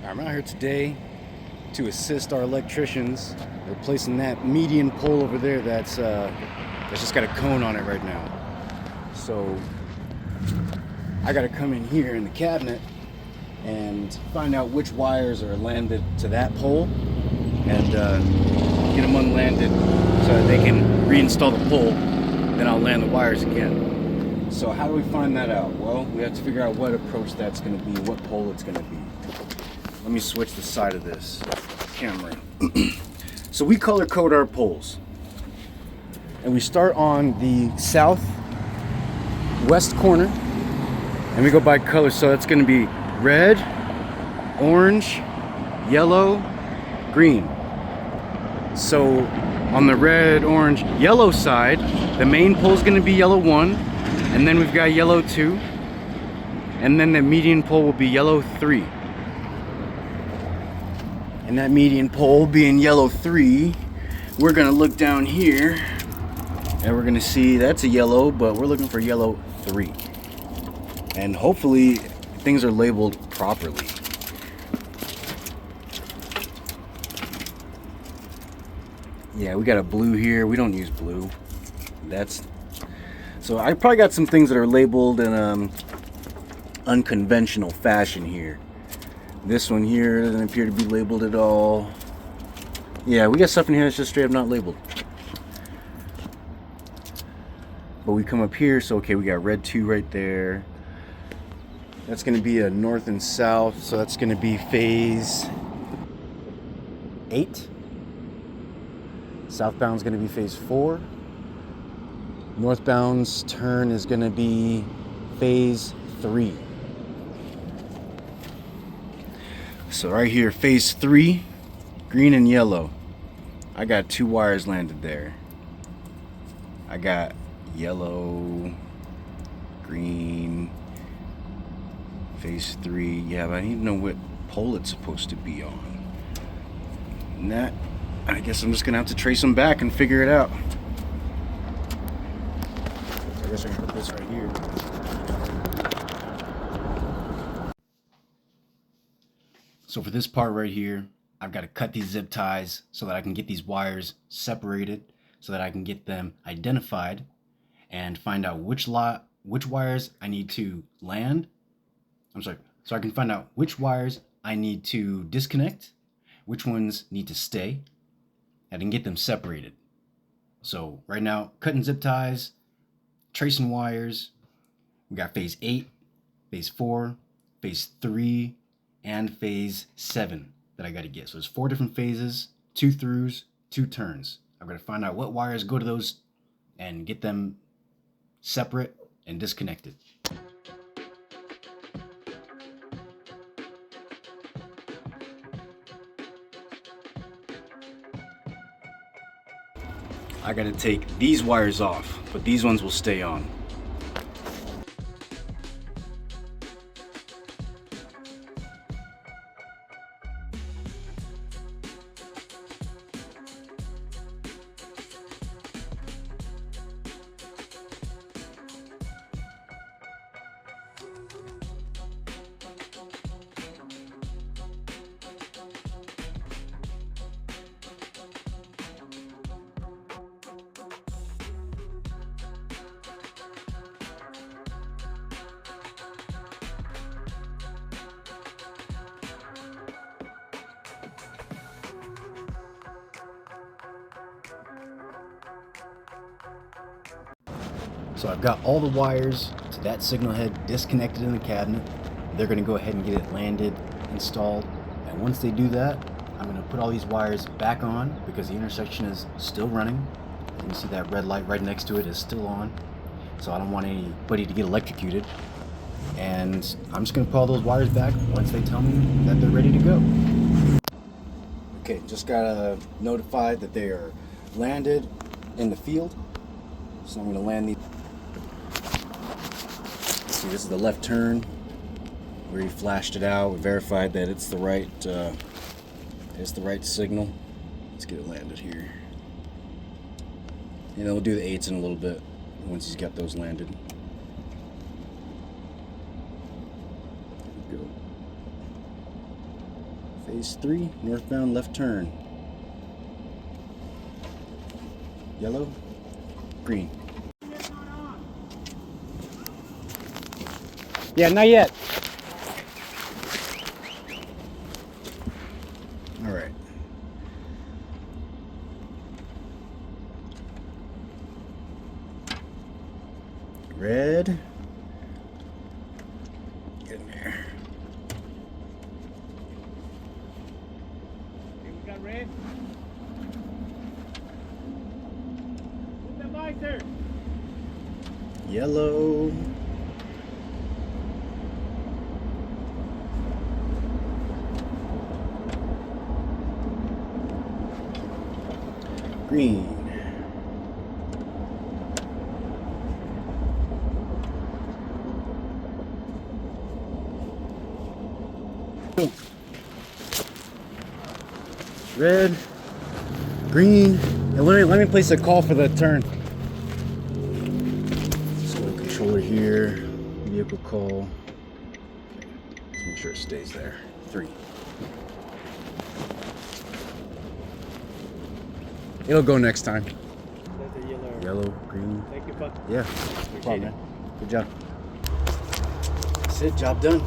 I'm out here today to assist our electricians. They're placing that median pole over there that's just got a cone on it right now. So I gotta come in here in the cabinet and find out which wires are landed to that pole and get them unlanded so that they can reinstall the pole. Then I'll land the wires again. So how do we find that out? Well, we have to figure out what approach that's going to be, what pole it's going to be. Let me switch the side of this camera. So we color code our poles. And we start on the southwest corner. And we go by color. So it's going to be red, orange, yellow, green. So on the red, orange, yellow side, the main pole is going to be yellow 1. And then we've got yellow 2. And then the median pole will be yellow 3. And that median pole being yellow 3, we're gonna look down here and we're gonna see that's a yellow, but we're looking for yellow 3. And hopefully things are labeled properly. Yeah, we got a blue here. We don't use blue. So I probably got some things that are labeled in unconventional fashion here. This one here doesn't appear to be labeled at all. Yeah, we got stuff in here that's just straight up not labeled. But we come up here, so okay, we got red 2 right there. That's going to be a north and south, so that's going to be phase 8. Southbound is going to be phase 4. Northbound's turn is going to be phase 3. So right here, phase 3, green and yellow. I got 2 wires landed there. I got yellow, green, phase 3. Yeah, but I need to know what pole it's supposed to be on. And that, I guess I'm just gonna have to trace them back and figure it out. So I guess I can put this right here. So for this part right here, I've got to cut these zip ties so that I can get these wires separated so that I can get them identified and find out which wires I need to land. So I can find out which wires I need to disconnect, which ones need to stay, and I can get them separated. So right now, cutting zip ties, tracing wires. We got phase 8, phase 4, phase 3, and phase 7 that I got to get. So there's 4 different phases, 2 throughs, 2 turns. I've got to find out what wires go to those and get them separate and disconnected. I got to take these wires off, but these ones will stay on. So I've got all the wires to that signal head disconnected in the cabinet. They're going to go ahead and get it landed, installed, and once they do that, I'm going to put all these wires back on because the intersection is still running. You can see that red light right next to it is still on, so I don't want anybody to get electrocuted. And I'm just going to put all those wires back once they tell me that they're ready to go. Okay, just got notified that they are landed in the field, so I'm going to land these. See, this is the left turn where he flashed it out. We verified that it's the right signal. Let's get it landed here. And then we'll do the 8s in a little bit once he's got those landed. There we go. Phase 3, northbound left turn. Yellow, green. Yeah, not yet. All right. Red. Get in there. Okay, we got red. Move that visor. Yellow. Green. Red, green, and let me place a call for the turn. So controller here, vehicle call. Okay, let's make sure it stays there. 3. It'll go next time. That's a yellow. Yellow, green. Thank you, bud. Yeah, no problem, man. Good job. That's it, job done.